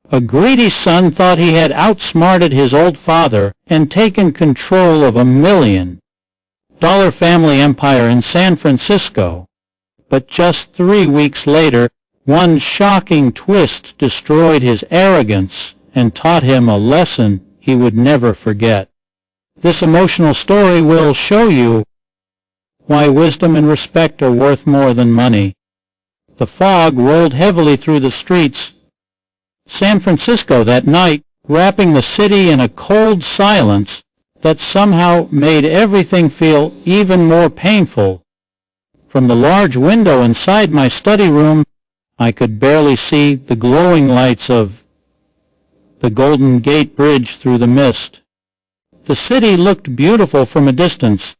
A greedy son thought he had outsmarted his old father and taken control of $1 million family empire in San Francisco. But just 3 weeks later, one shocking twist destroyed his arrogance and taught him a lesson he would never forget. This emotional story will show you why wisdom and respect are worth more than money. The fog rolled heavily through the streets San Francisco that night, wrapping the city in a cold silence that somehow made everything feel even more painful. From the large window inside my study room, I could barely see the glowing lights of the Golden Gate Bridge through the mist. The city looked beautiful from a distance,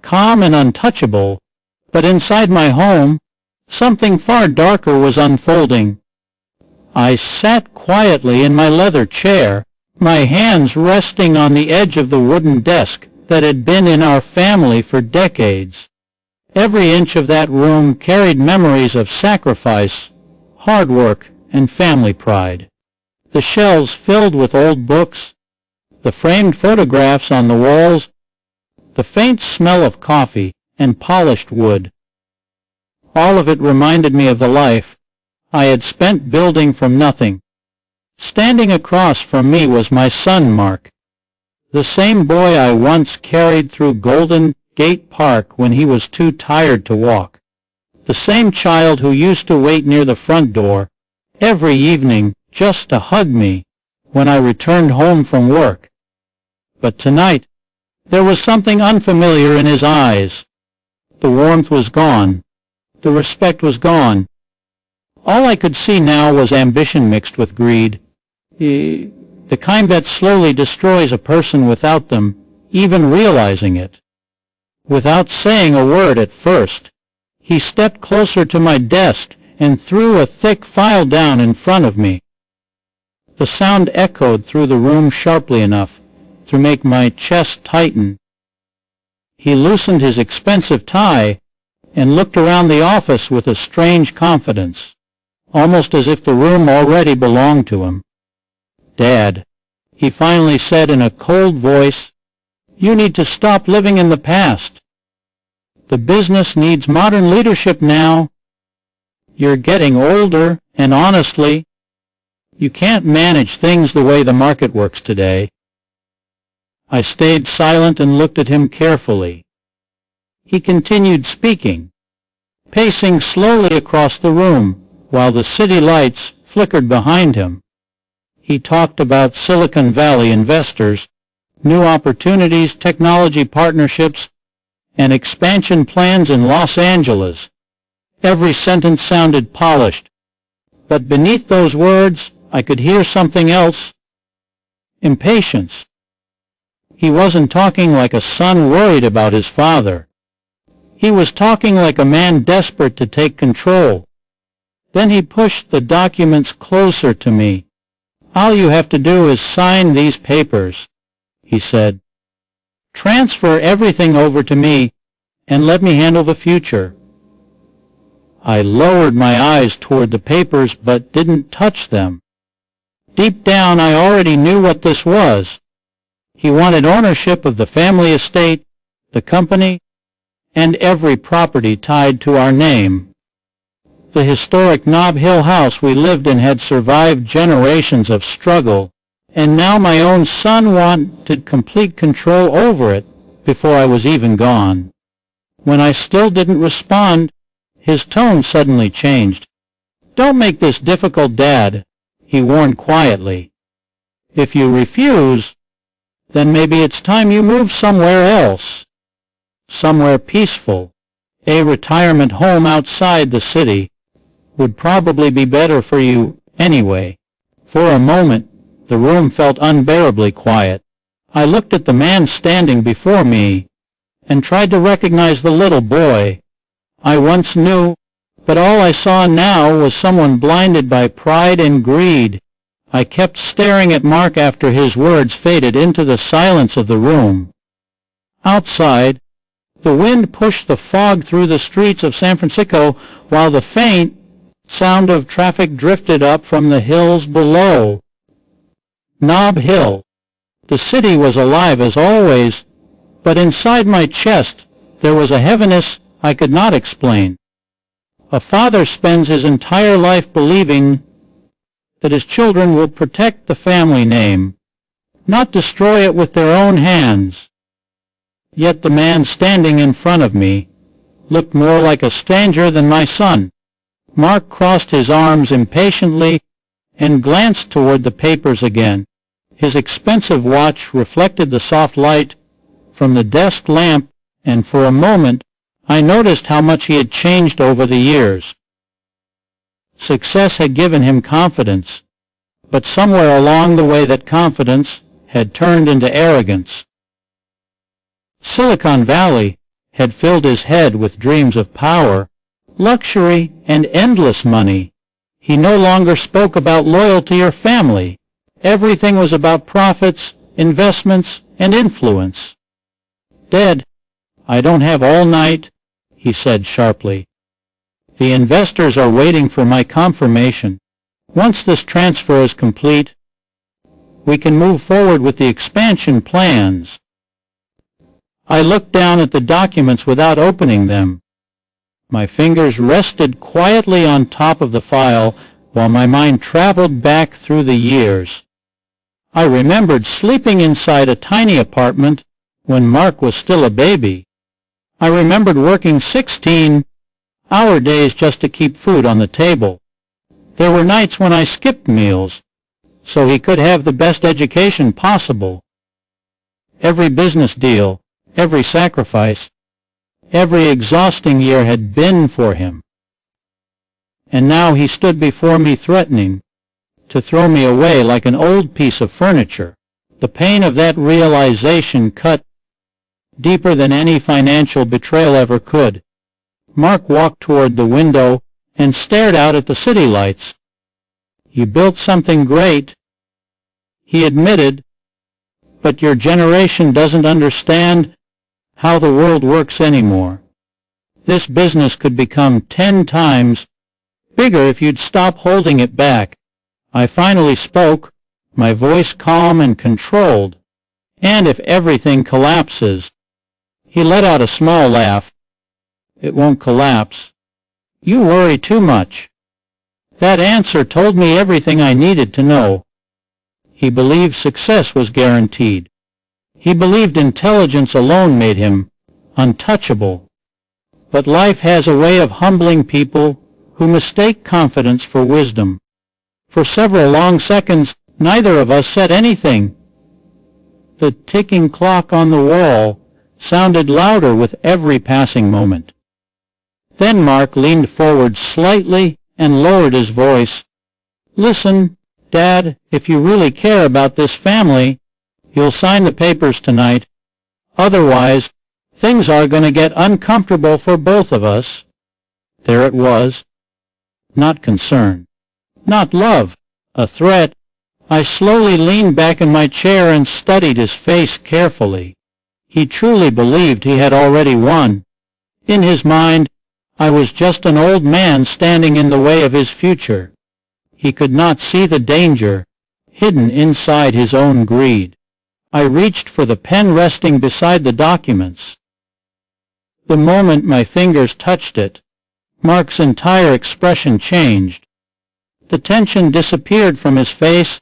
calm and untouchable, but inside my home, something far darker was unfolding. I sat quietly in my leather chair, my hands resting on the edge of the wooden desk that had been in our family for decades. Every inch of that room carried memories of sacrifice, hard work, and family pride. The shelves filled with old books, the framed photographs on the walls, the faint smell of coffee and polished wood. All of it reminded me of the life I had spent building from nothing. Standing across from me was my son Mark, the same boy I once carried through Golden Gate Park when he was too tired to walk. The same child who used to wait near the front door every evening just to hug me when I returned home from work. But tonight, there was something unfamiliar in his eyes. The warmth was gone. The respect was gone. All I could see now was ambition mixed with greed. The kind that slowly destroys a person without them even realizing it. Without saying a word at first, he stepped closer to my desk and threw a thick file down in front of me. The sound echoed through the room sharply enough to make my chest tighten. He loosened his expensive tie and looked around the office with a strange confidence, almost as if the room already belonged to him. "Dad," he finally said in a cold voice, "you need to stop living in the past. The business needs modern leadership now. You're getting older, and honestly, you can't manage things the way the market works today." I stayed silent and looked at him carefully. He continued speaking, pacing slowly across the room while the city lights flickered behind him. He talked about Silicon Valley investors, new opportunities, technology partnerships, and expansion plans in Los Angeles. Every sentence sounded polished, but beneath those words I could hear something else: impatience. He wasn't talking like a son worried about his father. He was talking like a man desperate to take control. Then he pushed the documents closer to me. "All you have to do is sign these papers," he said. "Transfer everything over to me and let me handle the future." I lowered my eyes toward the papers but didn't touch them. Deep down I already knew what this was. He wanted ownership of the family estate, the company, and every property tied to our name. The historic Nob Hill house we lived in had survived generations of struggle, and now my own son wanted complete control over it before I was even gone. When I still didn't respond, his tone suddenly changed. "Don't make this difficult, Dad," he warned quietly. "If you refuse, then maybe it's time you move somewhere else. Somewhere peaceful. A retirement home outside the city would probably be better for you anyway." For a moment, the room felt unbearably quiet. I looked at the man standing before me and tried to recognize the little boy I once knew, but all I saw now was someone blinded by pride and greed. I kept staring at Mark after his words faded into the silence of the room. Outside, the wind pushed the fog through the streets of San Francisco while the faint sound of traffic drifted up from the hills below. Nob Hill. The city was alive as always, but inside my chest there was a heaviness I could not explain. A father spends his entire life believing that his children will protect the family name, not destroy it with their own hands. Yet the man standing in front of me looked more like a stranger than my son. Mark crossed his arms impatiently and glanced toward the papers again. His expensive watch reflected the soft light from the desk lamp, and for a moment I noticed how much he had changed over the years. Success had given him confidence, but somewhere along the way that confidence had turned into arrogance. Silicon Valley had filled his head with dreams of power, luxury, and endless money. He no longer spoke about loyalty or family. Everything was about profits, investments, and influence. "Dad, I don't have all night," he said sharply. "The investors are waiting for my confirmation. Once this transfer is complete, we can move forward with the expansion plans." I looked down at the documents without opening them. My fingers rested quietly on top of the file while my mind traveled back through the years. I remembered sleeping inside a tiny apartment when Mark was still a baby. I remembered working 16-hour days just to keep food on the table. There were nights when I skipped meals so he could have the best education possible. Every business deal, every sacrifice, every exhausting year had been for him. And now he stood before me threatening to throw me away like an old piece of furniture. The pain of that realization cut deeper than any financial betrayal ever could. Mark walked toward the window and stared out at the city lights. "You built something great," he admitted, "but your generation doesn't understand how the world works anymore. This business could become 10 times bigger if you'd stop holding it back." I finally spoke, my voice calm and controlled. "And if everything collapses?" He let out a small laugh. "It won't collapse. You worry too much." That answer told me everything I needed to know. He believed success was guaranteed. He believed intelligence alone made him untouchable. But life has a way of humbling people who mistake confidence for wisdom. For several long seconds, neither of us said anything. The ticking clock on the wall sounded louder with every passing moment. Then Mark leaned forward slightly and lowered his voice. "Listen, Dad, if you really care about this family, you'll sign the papers tonight. Otherwise, things are going to get uncomfortable for both of us." There it was. Not concern. Not love. A threat. I slowly leaned back in my chair and studied his face carefully. He truly believed he had already won. In his mind, I was just an old man standing in the way of his future. He could not see the danger hidden inside his own greed. I reached for the pen resting beside the documents. The moment my fingers touched it, Mark's entire expression changed. The tension disappeared from his face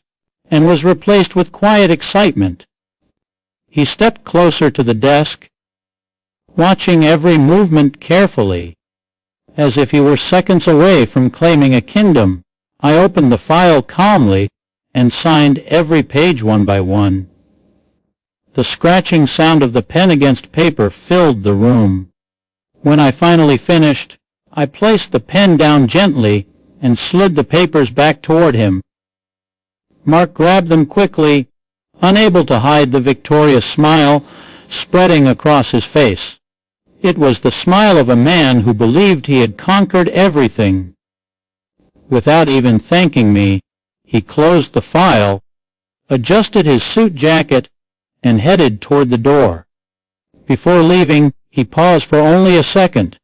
and was replaced with quiet excitement. He stepped closer to the desk, watching every movement carefully, as if he were seconds away from claiming a kingdom. I opened the file calmly and signed every page one by one. The scratching sound of the pen against paper filled the room. When I finally finished, I placed the pen down gently and slid the papers back toward him. Mark grabbed them quickly, unable to hide the victorious smile spreading across his face. It was the smile of a man who believed he had conquered everything. Without even thanking me, he closed the file, adjusted his suit jacket, and headed toward the door. Before leaving, he paused for only a second.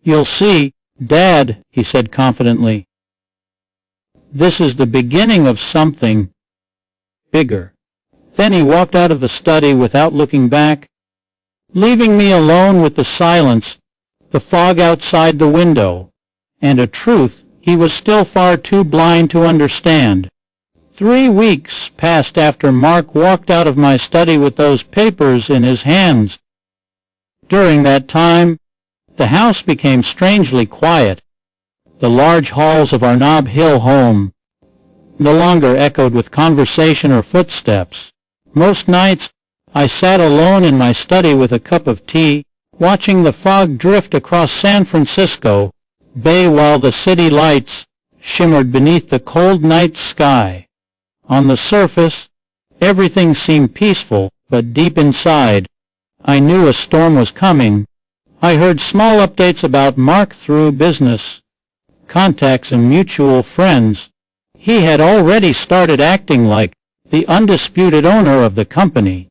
"You'll see, Dad," he said confidently. "This is the beginning of something bigger. Then he walked out of the study without looking back, leaving me alone with the silence, the fog outside the window, and a truth he was still far too blind to understand. 3 weeks passed after Mark walked out of my study with those papers in his hands. During that time, the house became strangely quiet. The large halls of our Nob Hill home no longer echoed with conversation or footsteps. Most nights, I sat alone in my study with a cup of tea, watching the fog drift across San Francisco Bay while the city lights shimmered beneath the cold night sky. On the surface, everything seemed peaceful, but deep inside, I knew a storm was coming. I heard small updates about Mark through business contacts and mutual friends. He had already started acting like the undisputed owner of the company.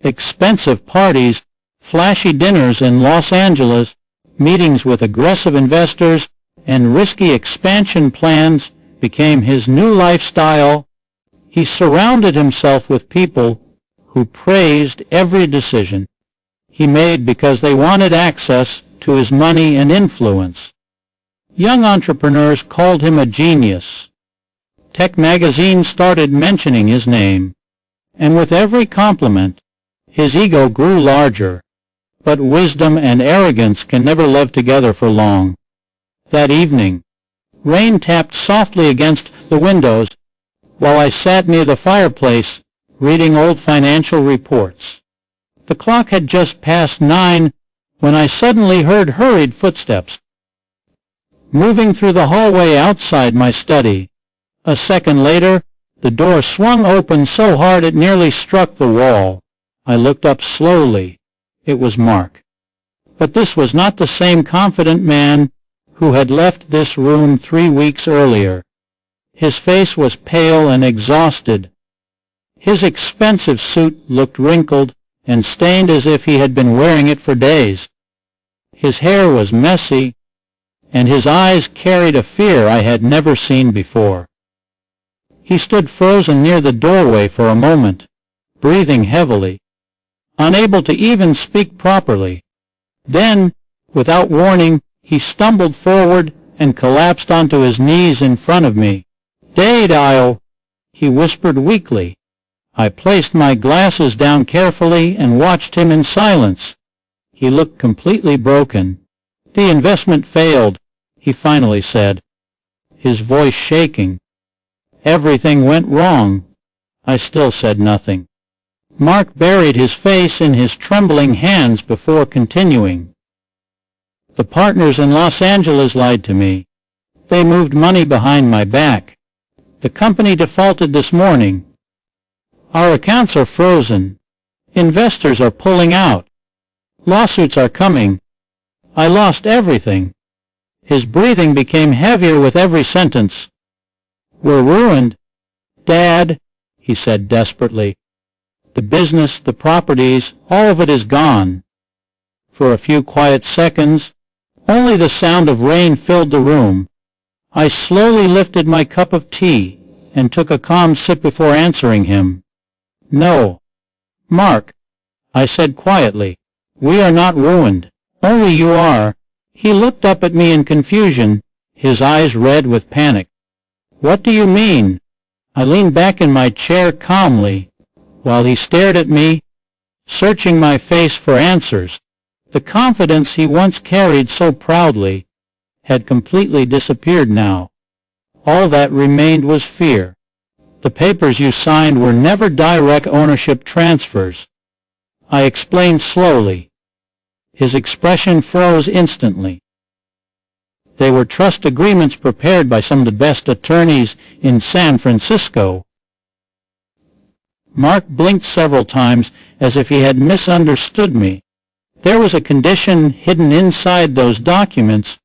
Expensive parties, flashy dinners in Los Angeles, meetings with aggressive investors, and risky expansion plans became his new lifestyle. He surrounded himself with people who praised every decision he made because they wanted access to his money and influence. Young entrepreneurs called him a genius. Tech magazines started mentioning his name, and with every compliment, his ego grew larger. But wisdom and arrogance can never live together for long. That evening, rain tapped softly against the windows while I sat near the fireplace reading old financial reports. The clock had just passed 9 when I suddenly heard hurried footsteps moving through the hallway outside my study. A second later, the door swung open so hard it nearly struck the wall. I looked up slowly. It was Mark. But this was not the same confident man who had left this room 3 weeks earlier. His face was pale and exhausted. His expensive suit looked wrinkled and stained as if he had been wearing it for days. His hair was messy, and his eyes carried a fear I had never seen before. He stood frozen near the doorway for a moment, breathing heavily, unable to even speak properly. Then, without warning, he stumbled forward and collapsed onto his knees in front of me. "Dade, he whispered weakly. I placed my glasses down carefully and watched him in silence. He looked completely broken. "The investment failed," he finally said, his voice shaking. "Everything went wrong." I still said nothing. Mark buried his face in his trembling hands before continuing. "The partners in Los Angeles lied to me. They moved money behind my back. The company defaulted this morning. Our accounts are frozen. Investors are pulling out. Lawsuits are coming. I lost everything." His breathing became heavier with every sentence. "We're ruined, Dad," he said desperately. "The business, the properties, all of it is gone." For a few quiet seconds, only the sound of rain filled the room. I slowly lifted my cup of tea and took a calm sip before answering him. "No, Mark," I said quietly, "we are not ruined. Only you are." He looked up at me in confusion, his eyes red with panic. "What do you mean?" I leaned back in my chair calmly, while he stared at me, searching my face for answers. The confidence he once carried so proudly had completely disappeared now. All that remained was fear. "The papers you signed were never direct ownership transfers," I explained slowly. His expression froze instantly. "They were trust agreements prepared by some of the best attorneys in San Francisco." Mark blinked several times as if he had misunderstood me. "There was a condition hidden inside those documents,"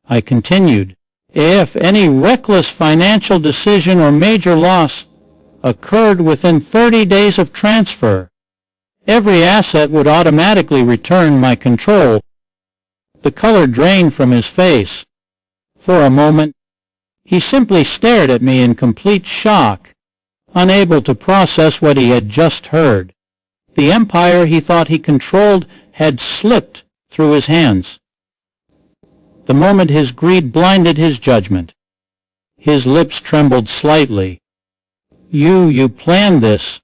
I continued. "If any reckless financial decision or major loss occurred within 30 days of transfer, every asset would automatically return my control." The color drained from his face. For a moment, he simply stared at me in complete shock. unable to process what he had just heard. The empire he thought he controlled had slipped through his hands. The moment his greed blinded his judgment. His lips trembled slightly. You planned this."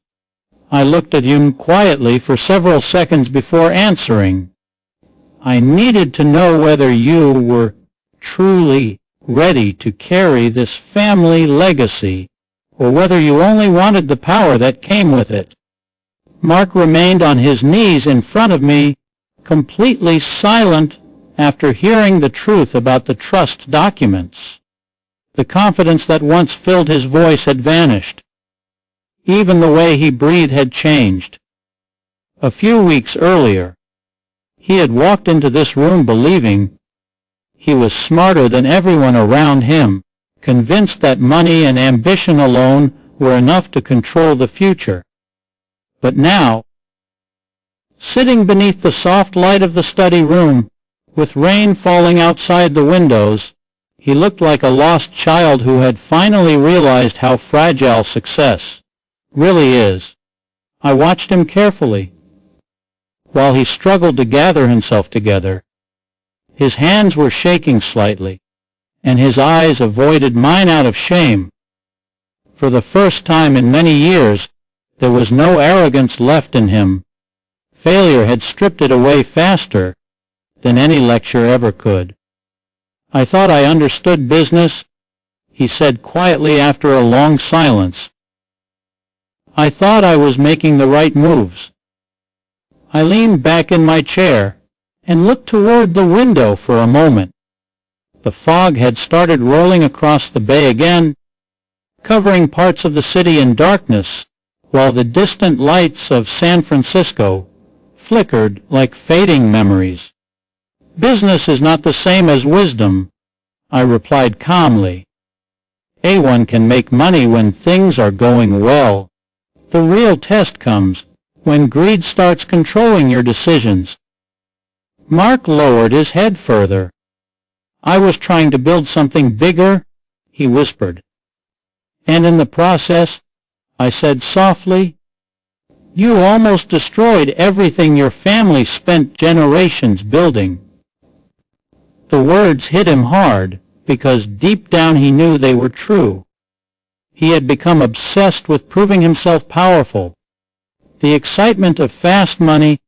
I looked at him quietly for several seconds before answering. "I needed to know whether you were truly ready to carry this family legacy, or whether you only wanted the power that came with it." Mark remained on his knees in front of me, completely silent after hearing the truth about the trust documents. The confidence that once filled his voice had vanished. Even the way he breathed had changed. A few weeks earlier, he had walked into this room believing he was smarter than everyone around him, convinced that money and ambition alone were enough to control the future. But now, sitting beneath the soft light of the study room, with rain falling outside the windows, he looked like a lost child who had finally realized how fragile success really is. I watched him carefully. While he struggled to gather himself together, his hands were shaking slightly, and his eyes avoided mine out of shame. For the first time in many years, there was no arrogance left in him. Failure had stripped it away faster than any lecture ever could. "I thought I understood business," he said quietly after a long silence. "I thought I was making the right moves." I leaned back in my chair and looked toward the window for a moment. The fog had started rolling across the bay again, covering parts of the city in darkness, while the distant lights of San Francisco flickered like fading memories. "Business is not the same as wisdom," I replied calmly. "One can make money when things are going well. The real test comes when greed starts controlling your decisions." Mark lowered his head further. "I was trying to build something bigger," he whispered. "And in the process," I said softly, "you almost destroyed everything your family spent generations building." The words hit him hard, because deep down he knew they were true. He had become obsessed with proving himself powerful. The excitement of fast money,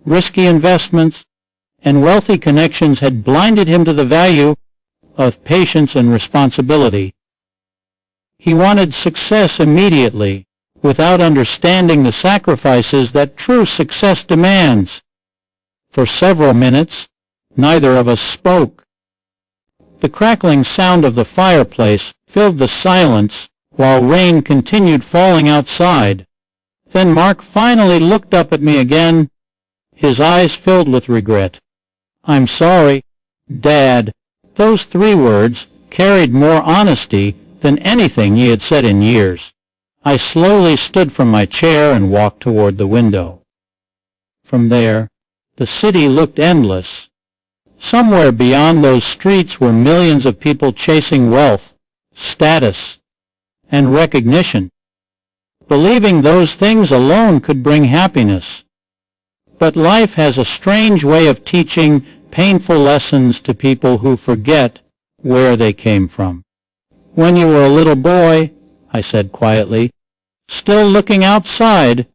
risky investments, and wealthy connections had blinded him to the value of patience and responsibility. He wanted success immediately, without understanding the sacrifices that true success demands. For several minutes, neither of us spoke. The crackling sound of the fireplace filled the silence while rain continued falling outside. Then Mark finally looked up at me again, his eyes filled with regret. "I'm sorry, Dad." Those 3 words carried more honesty than anything he had said in years. I slowly stood from my chair and walked toward the window. From there, the city looked endless. Somewhere beyond those streets were millions of people chasing wealth, status, and recognition, believing those things alone could bring happiness. But life has a strange way of teaching painful lessons to people who forget where they came from. "When you were a little boy," I said quietly, still looking outside,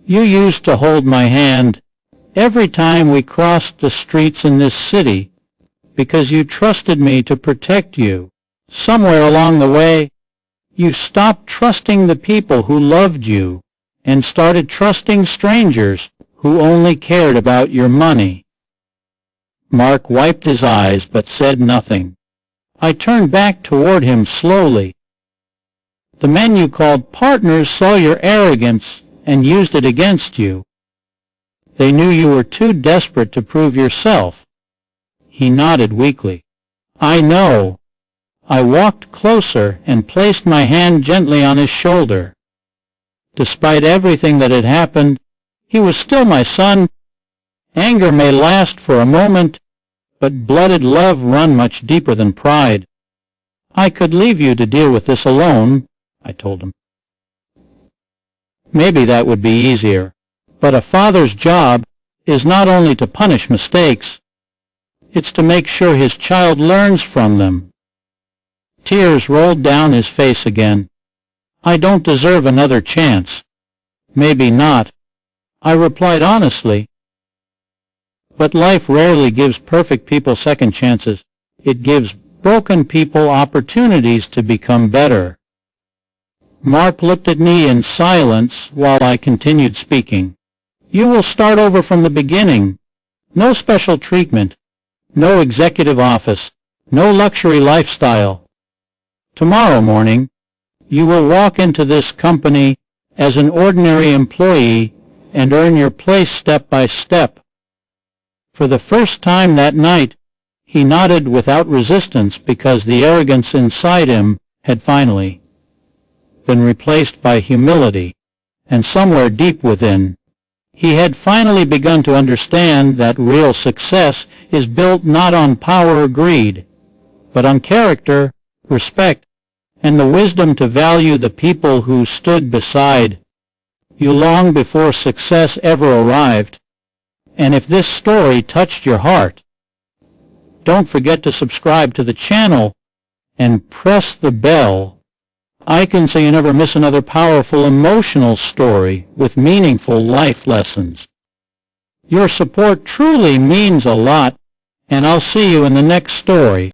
"you used to hold my hand every time we crossed the streets in this city, because you trusted me to protect you. Somewhere along the way, you stopped trusting the people who loved you and started trusting strangers who only cared about your money." Mark wiped his eyes but said nothing. I turned back toward him slowly. "The men you called partners saw your arrogance and used it against you. They knew you were too desperate to prove yourself." He nodded weakly. "I know." I walked closer and placed my hand gently on his shoulder. Despite everything that had happened, he was still my son. Anger may last for a moment, but blooded love runs much deeper than pride. "I could leave you to deal with this alone," I told him. Maybe that would be easier. But a father's job is not only to punish mistakes, it's to make sure his child learns from them. Tears rolled down his face again. I don't deserve another chance. Maybe not, I replied honestly. But life rarely gives perfect people second chances. It gives broken people opportunities to become better. Mark looked at me in silence while I continued speaking. You will start over from the beginning. No special treatment. No executive office. No luxury lifestyle. Tomorrow morning, you will walk into this company as an ordinary employee and earn your place step by step. For the first time that night, he nodded without resistance because the arrogance inside him had finally been replaced by humility, and somewhere deep within, he had finally begun to understand that real success is built not on power or greed, but on character, respect, and the wisdom to value the people who stood beside you long before success ever arrived. And if this story touched your heart, don't forget to subscribe to the channel and press the bell icon so you never miss another powerful emotional story with meaningful life lessons. Your support truly means a lot, and I'll see you in the next story.